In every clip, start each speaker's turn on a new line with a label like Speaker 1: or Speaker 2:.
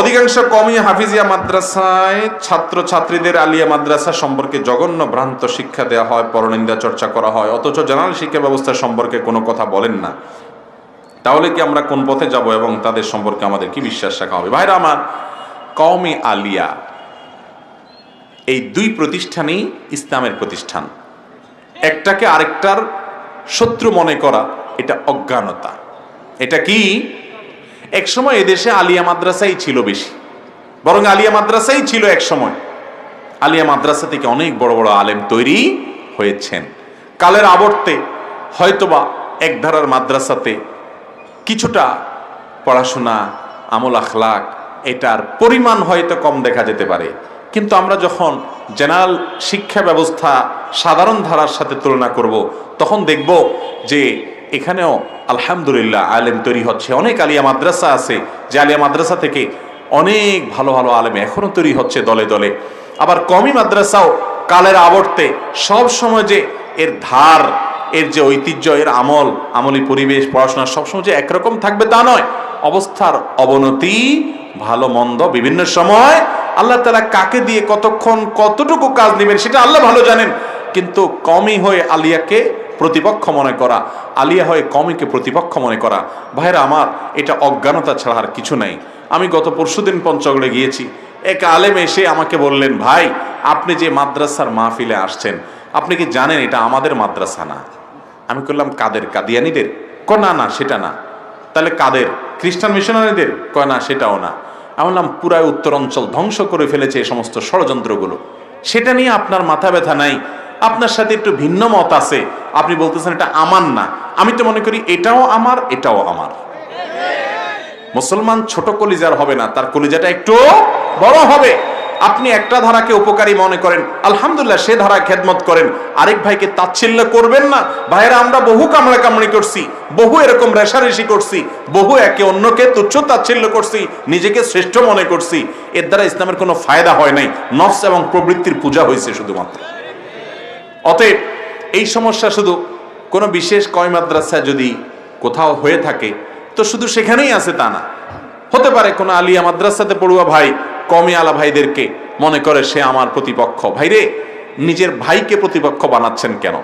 Speaker 1: অধিকাংশ কওমি হাফিজিয়া মাদ্রাসায় ছাত্র ছাত্রীদের আলিয়া মাদ্রাসা সম্পর্কে জঘন্য ভ্রান্ত শিক্ষা দেওয়া হয়, পরনিন্দা চর্চা করা হয়, অথচ জেনারেল শিক্ষা ব্যবস্থা সম্পর্কে কোনো কথা বলেন না। তাহলে কি আমরা কোন পথে যাব এবং তাদের সম্পর্কে আমাদের কি বিশ্বাস রাখা হবে? ভাইরা আমার, কওমি আলিয়া এই দুই প্রতিষ্ঠানই ইসলামের প্রতিষ্ঠান। একটাকে আরেকটার শত্রু মনে করা এটা অজ্ঞানতা। এটা কি? এক সময় এদেশে আলিয়া মাদ্রাসাই ছিল বেশি, বরং আলিয়া মাদ্রাসাই ছিল এক সময়। আলিয়া মাদ্রাসা থেকে অনেক বড় বড় আলেম তৈরি হয়েছেন। কালের আবর্তে হয়তোবা এক ধারার মাদ্রাসাতে কিছুটা পড়াশোনা, আমল আখলাক এটার পরিমাণ হয়তো কম দেখা যেতে পারে, কিন্তু আমরা যখন জেনারেল শিক্ষা ব্যবস্থা সাধারণ ধারার সাথে তুলনা করব, তখন দেখব যে এখানেও আলহামদুলিল্লাহ আলেম তৈরি হচ্ছে। অনেক আলিয়া মাদ্রাসা আছে যে আলিয়া মাদ্রাসা থেকে অনেক ভালো ভালো আলেম এখনো তৈরি হচ্ছে দলে দলে। আবার কওমি মাদ্রাসাও কালের আবর্তে সব সময় যে এর ধার, এর যে ঐতিহ্য, এর আমলি পরিবেশ, পড়াশোনা সবসময় যে একরকম থাকবে তা নয়। অবস্থার অবনতি, ভালো মন্দ বিভিন্ন সময় আল্লাহ তাআলা কাকে দিয়ে কতক্ষণ কতটুকু কাজ নেবেন সেটা আল্লাহ ভালো জানেন। কিন্তু কওমি হয়ে আলিয়াকে প্রতিপক্ষ মনে করা, আলিয়া হয়ে কওমিকে প্রতিপক্ষ মনে করা, ভাইরা আমার, এটা অজ্ঞানতা ছাড়া আর কিছু নাই। আমি গত পরশুদিন পঞ্চগড়ে গিয়েছি, এক আলেম এসে আমাকে বললেন, ভাই আপনি যে মাদ্রাসার মাহফিলে আসছেন, আপনি কি জানেন এটা আমাদের মাদ্রাসা না? আমি বললাম কাদের? কাদিয়ানীদের? না না সেটা না। তাহলে কাদের? খ্রিস্টান মিশনারিদের? না সেটাও না। আমি বললাম পুরাই উত্তর অঞ্চল ধ্বংস করে ফেলেছে এই সমস্ত ষড়যন্ত্রগুলো, সেটা নিয়ে আপনার মাথা ব্যথা নাই? আপনার সাথে একটু ভিন্ন মত আছে, আপনি বলতেছেন এটা আমার না। আমি তো মনে করি এটাও আমার, এটাও আমার। মুসলমান ছোট কলিজার হবে না, তার কলিজাটা একটু বড় হবে। আপনি একটা ধারাকে উপকারী মনে করেন, আলহামদুলিল্লাহ সে ধারা খেদমত করেন, আরেক ভাইকে তাচ্ছিল্য করবেন না। ভাইয়েরা, আমরা বহু কামড়াকামড়ি করছি, বহু এরকম রেশারেশি করছি, বহু একে অন্যকে তুচ্ছ তাচ্ছিল্য করছি, নিজেকে শ্রেষ্ঠ মনে করছি। এর দ্বারা ইসলামের কোনো ফায়দা হয় নাই, নফস এবং প্রবৃত্তির পূজা হয়েছে শুধুমাত্র। অতএব এই সমস্যা শুধু কোনো বিশেষ কওমি মাদ্রাসা যদি কোথাও হয়ে থাকে তো শুধু সেখানেই আছে তা না। হতে পারে কোনো আলিয়া মাদ্রাসাতে পড়ুয়া ভাই কওমি আলা ভাইদেরকে মনে করে সে আমার প্রতিপক্ষ। ভাইরে, নিজের ভাইকে প্রতিপক্ষ বানাচ্ছেন কেন?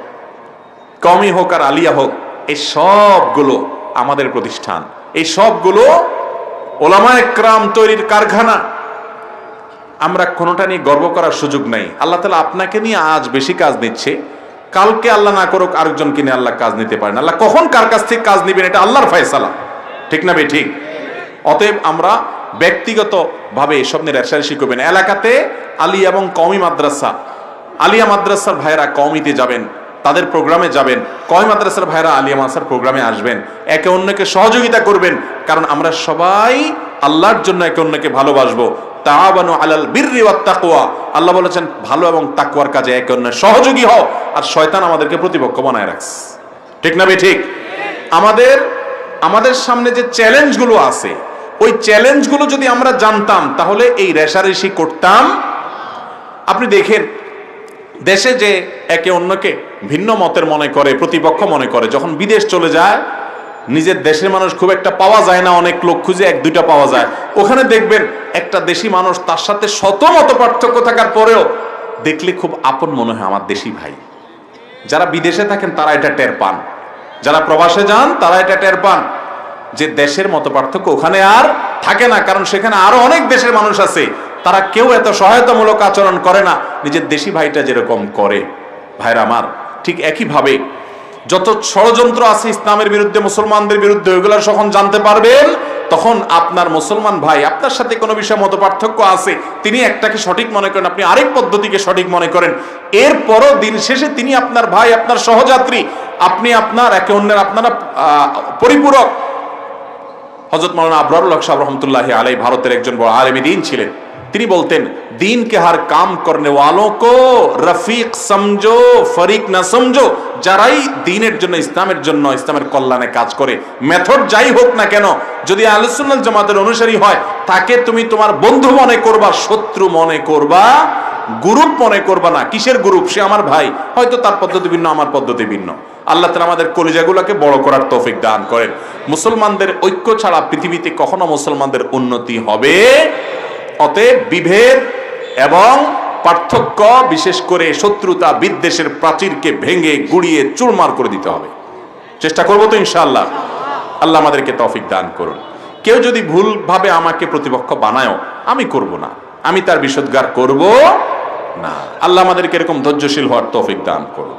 Speaker 1: কওমি হোক আর আলিয়া হোক, এই সবগুলো আমাদের প্রতিষ্ঠান, এই সবগুলো ওলামায়ে কেরাম তৈরির কারখানা। আমরা কোনোটা নিয়ে গর্ব করার সুযোগ নাই। আল্লাহ তাআলা আপনাকে নিয়ে আজ বেশি কাজ নিচ্ছে, কালকে আল্লাহ না করুক আরেকজনকে নিয়ে আল্লাহ কাজ নিতে পারেন। আল্লাহ কখন কার কাছ থেকে কাজ নেবেন এটা আল্লাহর ফয়সালা, ঠিক না ভাই? ঠিক। অতএব আমরা ব্যক্তিগত ভাবে এসব নিয়ে রেশারেশি করবেন। এলাকাতে আলিয়া এবং কওমি মাদ্রাসা, আলিয়া মাদ্রাসার ভাইয়েরা কওমিতে যাবেন, তাদের প্রোগ্রামে যাবেন, কওমি মাদ্রাসার ভাইয়েরা আলিয়া মাদ্রাসার প্রোগ্রামে আসবেন, একে অন্যকে সহযোগিতা করবেন, কারণ আমরা সবাই আল্লাহর জন্য একে অন্যকে ভালোবাসবো। তাআবানু আলাল বিররি ওয়াত তাকওয়া, আল্লাহ বলেছেন ভালো এবং তাকওয়ার কাজে একে অন্যের সহযোগী হও। আর শয়তান আমাদেরকে প্রতিপক্ষ বানায় রাখছে, ঠিক না ভাই? ঠিক। আমাদের সামনে যে চ্যালেঞ্জগুলো আছে, ওই চ্যালেঞ্জগুলো যদি আমরা জানতাম তাহলে এই রেশারেশি করতাম। আপনি দেখেন দেশে যে একে অন্যকে ভিন্ন মতের মনে করে, প্রতিপক্ষ মনে করে, যখন বিদেশ চলে যায়, নিজের দেশের মানুষ খুব একটা পাওয়া যায় না, অনেক লোক খুঁজে এক দুইটা পাওয়া যায়। ওখানে দেখবেন একটা দেশি মানুষ, তার সাথে শত মত পার্থক্য থাকার পরেও দেখলে খুব আপন মনে হয়, আমার দেশি ভাই। যারা বিদেশে থাকেন তারা এটা টের পান, যারা প্রবাসে যান তারা এটা টের পান যে দেশের মত পার্থক্য ওখানে আর থাকে না, কারণ সেখানে আরো অনেক দেশের মানুষ আছে, তারা কেউ এত সহায়তামূলক আচরণ করে না নিজের দেশি ভাইটা যেরকম করে। ভাইরা আমার, ঠিক একইভাবে যত ষড়যন্ত্র আছে ইসলামের বিরুদ্ধে, মুসলমানদের বিরুদ্ধে, ওইগুলো যখন জানতে পারবেন তখন আপনার মুসলমান ভাই আপনার সাথে কোনো বিষয়ে মত পার্থক্য আছে, তিনি একটাকে সঠিক মনে করেন, আপনি আরেক পদ্ধতিকে সঠিক মনে করেন, এরপরও দিন শেষে তিনি আপনার ভাই, আপনার সহযাত্রী, আপনি আপনার একে অন্যের আপনারা পরিপূরক। হযরত মাওলানা আবরারুল হক সাহেব রহমতুল্লাহি আলাইহি ভারতের একজন বড় আলেমে দ্বীন ছিলেন। তিনি বলতেন, দিন কে হর কাম করনে ওয়ালোं को রফিক সমঝো ফরিক না সমঝো। যারাই দ্বীনের জন্য, ইসলামের জন্য, ইসলামের কল্যাণে কাজ করে, মেথড যাই হোক না কেন, যদি আহলে সুন্নাত জামাতের অনুসারী হয়, তাকে তুমি তোমার বন্ধু মনে করবা, শত্রু মনে করবা গ্রুপ মনে করবা না। কিসের গ্রুপ? সে আমার ভাই, হয়তো তার পদ্ধতি ভিন্ন, আমার পদ্ধতি ভিন্ন। আল্লাহ তাআলা আমাদের কলিজাগুলোকে বড় করার তৌফিক দান করেন। মুসলমানদের ঐক্য ছাড়া পৃথিবীতে কখনো মুসলমানদের উন্নতি হবে। অতএব বিভেদ এবং পার্থক্য, বিশেষ করে শত্রুতা বিদ্বেষের প্রাচীরকে ভেঙে গুড়িয়ে চুরমার করে দিতে হবে। চেষ্টা করবো তো ইনশাআল্লাহ। আল্লাহ আমাদেরকে তৌফিক দান করুন। কেউ যদি ভুলভাবে আমাকে প্রতিপক্ষ বানায়ও, আমি করব না, আমি তার বিষোদ্গার করব না। আল্লাহ আমাদেরকে এরকম ধৈর্যশীল হওয়ার তৌফিক দান করুন।